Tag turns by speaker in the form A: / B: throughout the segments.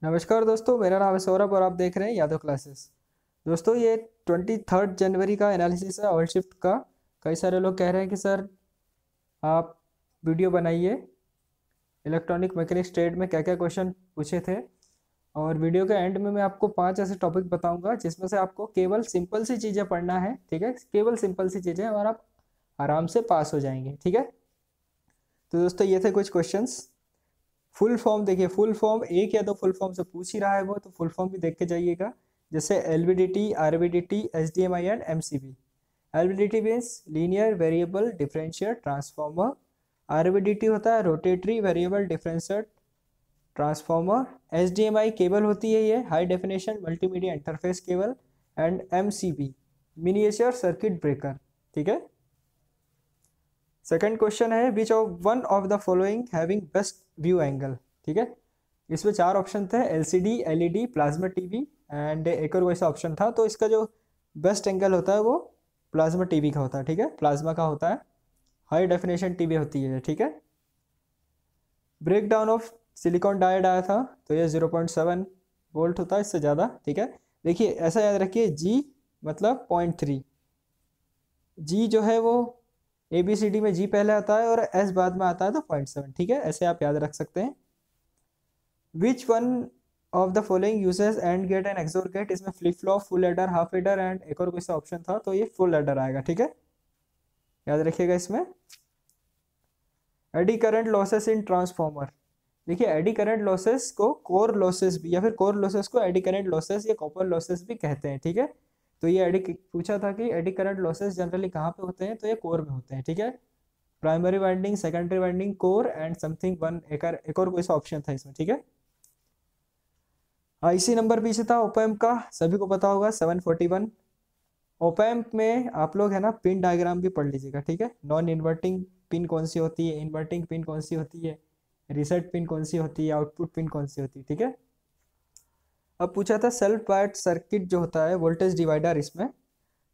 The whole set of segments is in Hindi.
A: नमस्कार दोस्तों, मेरा नाम है सौरभ और आप देख रहे हैं यादव क्लासेस। दोस्तों, ये 23 जनवरी का एनालिसिस है ऑल शिफ्ट का। कई सारे लोग कह रहे हैं कि सर आप वीडियो बनाइए, इलेक्ट्रॉनिक मैकेनिक्स ट्रेड में क्या क्या क्वेश्चन पूछे थे। और वीडियो के एंड में मैं आपको 5 ऐसे टॉपिक बताऊंगा जिसमें से आपको केवल सिंपल सी चीज़ें पढ़ना है। ठीक है, केवल सिंपल सी चीज़ें और आप आराम से पास हो जाएंगे। ठीक है, तो दोस्तों ये थे कुछ क्वेश्चंस। फुल फॉर्म देखिए, फुल फॉर्म एक या दो फुल फॉर्म से पूछ ही रहा है वो, तो फुल फॉर्म भी देख के जाइएगा। जैसे LVDT, RVDT, HDMI and MCB. LVDT means linear variable differential transformer. RVDT होता है rotatory variable differential transformer. HDMI cable होती है ये, high definition multimedia interface cable. And MCB miniature circuit breaker. ठीक है, सेकंड क्वेश्चन है which of one of the following having best view angle. ठीक है, इसमें 4 ऑप्शन थे, LCD, LED, plasma TV and एक और वैसा ऑप्शन था। तो इसका जो बेस्ट एंगल होता है वो प्लाज्मा टीवी का होता है। ठीक है, प्लाज्मा का होता है, हाई डेफिनेशन टीवी होती है। ठीक है, break down of silicon diode आया था, तो ये 0.7 वोल्ट होता है, इससे ज़्यादा। ठीक है, देखिए ऐसा याद रखिए, जी मतलब 0.3। जी जो है वो ए बी सी डी में जी पहले आता है और एस बाद में आता है, तो 0.7। ठीक है, ऐसे आप याद रख सकते हैं। Which one of the following uses and gate and XOR gate. इसमें flip flop, full adder, half adder and एक और कोई सा ऑप्शन था, तो ये फुल एडर आएगा। ठीक है, याद रखिएगा इसमें। Eddy current losses in transformer. देखिए एडी करंट लॉसेस को कोर लॉसेस भी, या फिर कोर लॉसेस को एडी करंट लॉसेस या कॉपर लॉसेस भी कहते हैं। ठीक है, तो ये एडी पूछा था कि एडी करंट लॉसेस जनरली कहाँ पे होते हैं, तो ये कोर में होते हैं। ठीक है, primary winding, secondary winding, core and something one, एक और कोई सा ऑप्शन था इसमें। ठीक है, आईसी नंबर पीछे था ओपैम्प का, सभी को पता होगा 741। ओपैम्प में आप लोग है ना पिन डायग्राम भी पढ़ लीजिएगा। ठीक है, नॉन इन्वर्टिंग पिन कौन सी होती है, इन्वर्टिंग पिन कौन सी होती है, रीसेट पिन कौन सी होती है, आउटपुट पिन कौन सी होती है। ठीक है, अब पूछा था सेल्फ वाइड सर्किट जो होता है वोल्टेज डिवाइडर, इसमें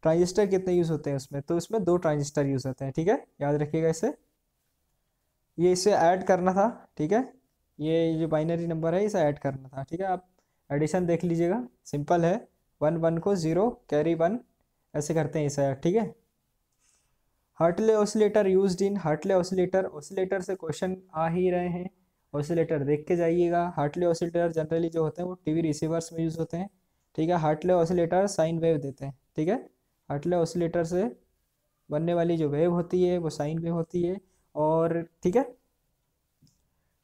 A: ट्रांजिस्टर कितने यूज होते हैं उसमें, तो इसमें 2 ट्रांजिस्टर यूज होते हैं। ठीक है, याद रखिएगा इसे, ये इसे ऐड करना था। ठीक है, ये जो बाइनरी नंबर है इसे ऐड करना था। ठीक है, आप एडिशन देख लीजिएगा, सिंपल है। 1 1 को 0 कैरी 1, ऐसे करते हैं इसे ऐड। ठीक है, Hartley oscillator used in. Hartley oscillator, oscillator से क्वेश्चन आ ही रहे हैं, ऑसिलेटर देख के जाइएगा। हार्टले ऑसिलेटर जनरली जो होते हैं वो टीवी रिसीवर्स में यूज होते हैं। ठीक है, हार्टले ऑसिलेटर साइन वेव देते हैं। ठीक है, हार्टले ऑसिलेटर से बनने वाली जो वेव होती है वो साइन वेव होती है। और ठीक है,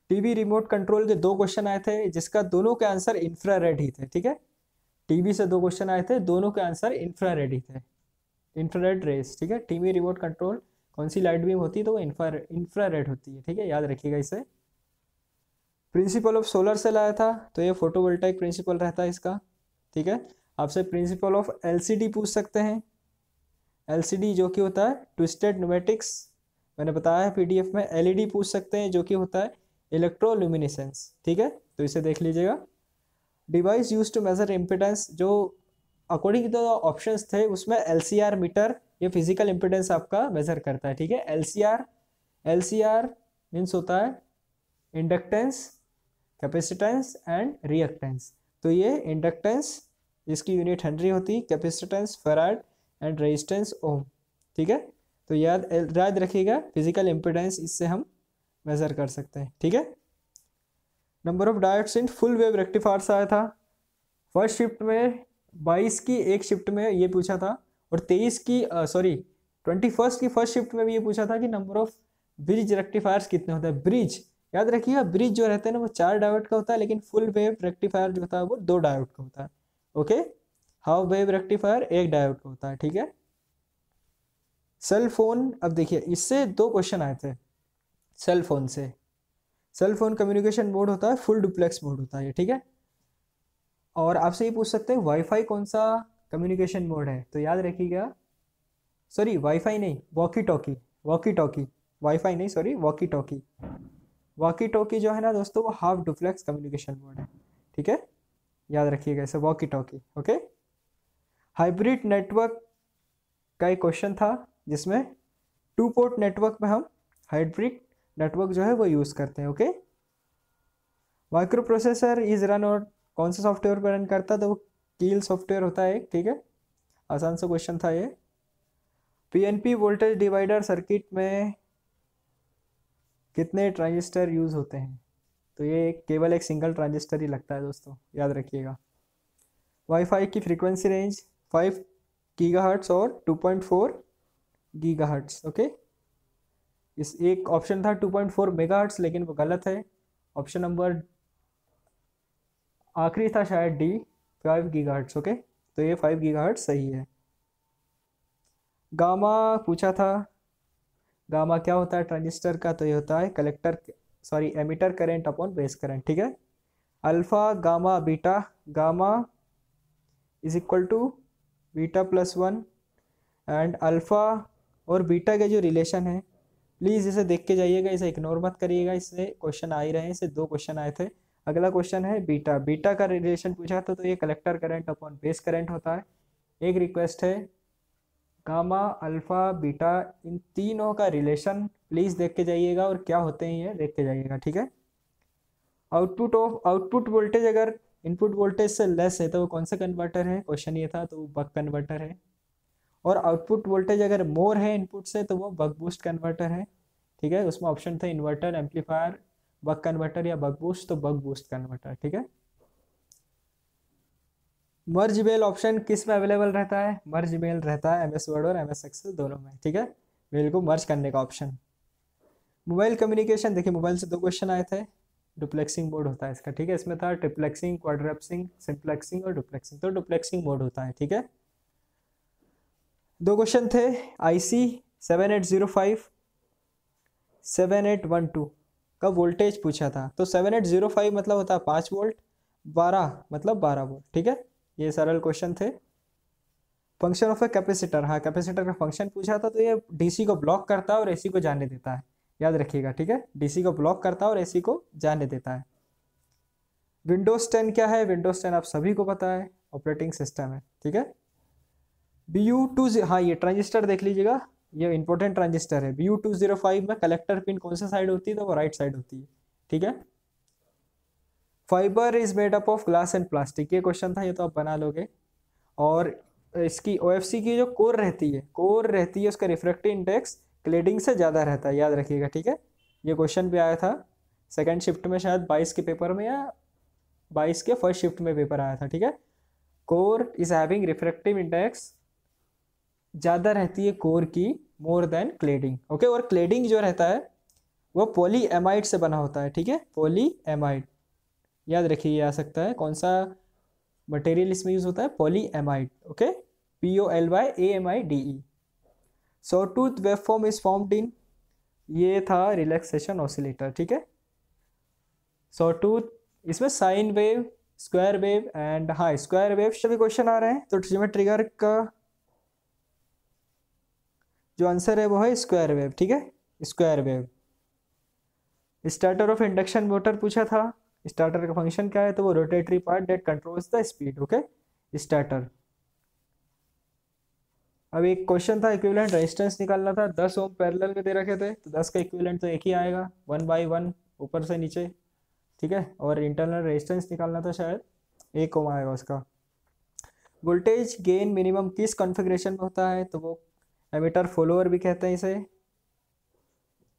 A: टीवी रिमोट कंट्रोल के 2 क्वेश्चन आए थे जिसका दोनों के आंसर इंफ्रारेड ही थे। ठीक है, टीवी से 2 क्वेश्चन आए थे, दोनों के आंसर इंफ्रारेड ही थे, इंफ्रारेड रेस। ठीक है, टीवी रिमोट कंट्रोल कौन सी लाइट बीम होती है, तो वो इंफ्रारेड होती है। ठीक है, याद रखिएगा इसे। प्रिंसिपल ऑफ सोलर सेल आया था, तो ये फोटोवोल्टाइक प्रिंसिपल रहता है इसका। ठीक है, आपसे प्रिंसिपल ऑफ एलसीडी पूछ सकते हैं। एलसीडी जो कि होता है ट्विस्टेड न्यूमेटिक्स, मैंने बताया है पीडीएफ में। एलईडी पूछ सकते हैं जो कि होता है इलेक्ट्रोल्यूमिनेसेंस। ठीक है, तो इसे देख लीजिएगा। Device use to measure impedance, जो अकॉर्डिंग टू ऑप्शंस थे उसमें एलसीआर मीटर, ये फिजिकल इम्पिडेंस आपका मेजर करता है। ठीक है, एलसीआर, एलसीआर मीन्स होता है इंडक्टेंस, कैपेसिटेंस एंड रिएक्टेंस। तो ये इंडक्टेंस जिसकी यूनिट हेनरी होती है, कैपेसिटेंस फैराड एंड रेजिस्टेंस ओम। ठीक है, तो याद याद रखिएगा, फिजिकल इम्पिडेंस इससे हम मेजर कर सकते हैं। ठीक है, number of diodes in full wave rectifiers आया था। फर्स्ट शिफ्ट में 22 की एक शिफ्ट में ये पूछा था, और 23 की सॉरी 21st की फर्स्ट शिफ्ट में भी ये पूछा था कि नंबर ऑफ ब्रिज रेक्टिफायर्स कितने होते हैं। ब्रिज याद रखिएगा, ब्रिज जो रहते हैं ना वो 4 डायोड का होता है, लेकिन फुल वेव रेक्टिफायर जो होता है वो 2 डायोड का होता है। Okay, half wave rectifier 1 diode का होता है। ठीक है, सेल फोन, अब देखिए इससे 2 क्वेश्चन आए थे। सेल फोन से, सेल फोन कम्युनिकेशन मोड होता है, फुल डुप्लेक्स मोड होता है। ठीक है, और आपसे ये पूछ सकते हैं वाईफाई कौन सा कम्युनिकेशन मोड है, तो याद रखिएगा, सॉरी वाईफाई नहीं, walkie talkie, walkie talkie, wifi नहीं sorry, walkie talkie. Walkie talkie जो है ना दोस्तों वो हाफ डुप्लेक्स कम्युनिकेशन मोड है। ठीक है, याद रखिएगा इसे, walkie talkie. Okay, hybrid network का एक क्वेश्चन था जिसमें 2 पोर्ट नेटवर्क में हम हाइब्रिड नेटवर्क जो है वो यूज़ करते हैं। Okay, micro processor is run और कौन सा सॉफ्टवेयर पर रन करता है, तो वो कील सॉफ्टवेयर होता है, ठीक है। आसान सा क्वेश्चन था ये। पीएनपी वोल्टेज डिवाइडर सर्किट में कितने ट्रांजिस्टर यूज होते हैं, तो ये केवल एक सिंगल ट्रांजिस्टर ही लगता है दोस्तों, याद रखिएगा। वाईफाई की फ्रीक्वेंसी रेंज 5 गीगाहर्ट्ज और 2.4 गीगाहर्ट्ज, ओके। इस एक ऑप्शन था 2.4 मेगाहर्ट्ज, लेकिन वो गलत है। ऑप्शन नंबर आखिरी था शायद डी, 5 गीगाहर्ट्ज, ओके। तो ये 5 गीगाहर्ट्ज सही है। गामा पूछा था, गामा क्या होता है ट्रांजिस्टर का, तो ये होता है collector sorry emitter current upon base current, ठीक है। Alpha gamma beta, gamma is equal to beta plus 1, and alpha और बीटा के जो रिलेशन है, प्लीज़ इसे देख के जाइएगा, इसे इग्नोर मत करिएगा, इससे क्वेश्चन आ ही रहे हैं, इससे 2 क्वेश्चन आए थे। अगला क्वेश्चन है बीटा, बीटा का रिलेशन पूछा था, तो ये collector current upon base current होता है। एक रिक्वेस्ट है, गामा अल्फा बीटा इन तीनों का रिलेशन प्लीज़ देख के जाइएगा, और क्या होते हैं ये देख के जाइएगा, ठीक है। आउटपुट वोल्टेज अगर इनपुट वोल्टेज से लेस है तो वो कौन सा कन्वर्टर है, क्वेश्चन ये था, तो वो बक कन्वर्टर है। और आउटपुट वोल्टेज अगर मोर है इनपुट से तो वो बक बूस्ट कन्वर्टर है, ठीक है। उसमें ऑप्शन थे इन्वर्टर, एम्पलीफायर, बक कन्वर्टर या बक बूस्ट, तो बक बूस्ट कन्वर्टर, ठीक है। मर्ज बेल ऑप्शन किस में अवेलेबल रहता है, मर्ज बेल रहता है एमएस वर्ड और एमएस एक्सेल दोनों में, ठीक है। बेल को मर्ज करने का ऑप्शन। मोबाइल कम्युनिकेशन, देखिए मोबाइल से 2 क्वेश्चन आए थे, डुप्लेक्सिंग मोड होता है इसका, ठीक है। इसमें था ट्रिप्लेक्सिंग, क्वाड्रप्सिंग, सिंप्लेक्सिंग और डुप्लेक्सिंग, तो डुप्लेक्सिंग मोड होता है, ठीक है। 2 क्वेश्चन थे, आईसी 7805 7812 का वोल्टेज पूछा था, तो 7805 मतलब होता है 5 वोल्ट, 12 मतलब 12 वोल्ट, ठीक है। ये सरल क्वेश्चन थे। फंक्शन ऑफ ए कैपेसिटर, हाँ कैपेसिटर का फंक्शन पूछा था, तो ये डीसी को ब्लॉक करता है और एसी को जाने देता है, याद रखिएगा, ठीक है। डीसी को ब्लॉक करता है और एसी को जाने देता है। विंडोज 10 क्या है, विंडोज 10 आप सभी को पता है, ऑपरेटिंग सिस्टम है, ठीक है। BU2, हाँ ये ट्रांजिस्टर देख लीजिएगा, ये इंपॉर्टेंट ट्रांजिस्टर है। BU205 में कलेक्टर पिन कौन सा साइड होती है, तो वो राइट साइड होती है, ठीक है। Fibre is made up of glass and plastic, ये क्वेश्चन था, ये तो आप बना लोगे। और इसकी OFC की जो कोर रहती है उसका रिफ्रैक्टिव इंडेक्स क्लेडिंग से ज़्यादा रहता है, याद रखिएगा, ठीक है। ये क्वेश्चन भी आया था सेकंड शिफ्ट में, शायद 22 के पेपर में या 22 के फर्स्ट शिफ्ट में पेपर आया था, ठीक है। Core is having refractive index ज़्यादा रहती है कोर की, मोर देन क्लेडिंग, ओके। और क्लेडिंग जो रहता है वो पॉली एमाइड से बना होता है, ठीक है, पॉली एमाइड, याद रखिए, ये आ सकता है कौन सा मटेरियल इसमें यूज होता है, poly amide, okay, POLYAMIDE। Sawtooth wave form is formed in, ये था रिलैक्सेशन ऑसिलेटर, ठीक है। सॉटूथ, इसमें sine wave, square wave and हाँ स्क्वायर वेव सभी क्वेश्चन आ रहे हैं, तो जिसमें ट्रिगर का जो आंसर है वो है स्क्वायर वेव, ठीक है, square wave. Starter of induction motor पूछा था, स्टार्टर का फंक्शन क्या है, तो वो rotatory part that controls the speed, okay, starter. अब एक क्वेश्चन था इक्विवेलेंट रेजिस्टेंस निकालना था, 10 ओम पैरेलल में दे रखे थे, तो 10 का इक्विवेलेंट तो एक ही आएगा, 1/1 ऊपर से नीचे, ठीक है। और इंटरनल रेजिस्टेंस निकालना था, शायद 1 ओम आएगा उसका। वोल्टेज गेन मिनिमम किस कॉन्फ़िगरेशन में होता है, तो वो एमिटर फॉलोअर भी कहते हैं इसे,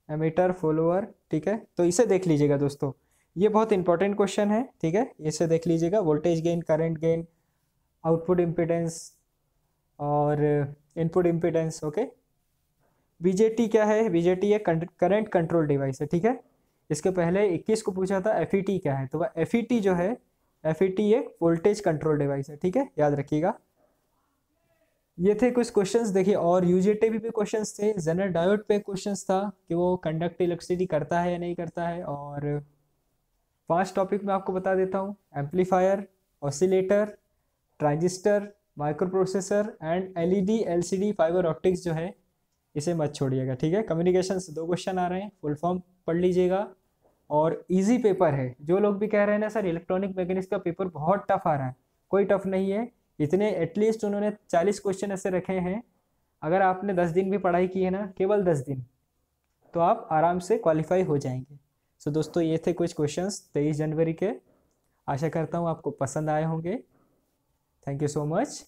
A: एमिटर फॉलोअर, ठीक है। तो इसे देख लीजिएगा दोस्तों, ये बहुत इंपॉर्टेंट क्वेश्चन है, ठीक है, इसे देख लीजिएगा। Voltage gain, current gain, output impedance और इनपुट इम्पिडेंस, ओके। बीजेटी क्या है, बीजेटी एक करंट कंट्रोल डिवाइस है, ठीक है। इसके पहले 21 को पूछा था FET क्या है, तो वह FET जो है, FET एक वोल्टेज कंट्रोल डिवाइस है, ठीक है, याद रखिएगा। ये थे कुछ क्वेश्चंस, देखिए। और UJT भी क्वेश्चंस थे, जेनर डायोड पे क्वेश्चंस था कि वो कंडक्ट इलेक्ट्रिसिटी करता है या नहीं करता है। और 5 टॉपिक मैं आपको बता देता हूँ, amplifier, oscillator, transistor, micro processor and LED LCD fibre optics जो है, इसे मत छोड़िएगा, ठीक है। कम्युनिकेशन से 2 क्वेश्चन आ रहे हैं, फुल फॉर्म पढ़ लीजिएगा। और इजी पेपर है, जो लोग भी कह रहे हैं ना सर इलेक्ट्रॉनिक मैकेनिक्स का पेपर बहुत टफ आ रहा है, कोई टफ नहीं है। इतने एटलीस्ट उन्होंने 40 क्वेश्चन ऐसे रखे हैं, अगर आपने 10 दिन भी पढ़ाई की है ना, केवल 10 दिन, तो आप आराम से क्वालिफाई हो जाएंगे। सो दोस्तों ये थे कुछ क्वेश्चंस 23 जनवरी के। आशा करता हूँ आपको पसंद आए होंगे। Thank you so much.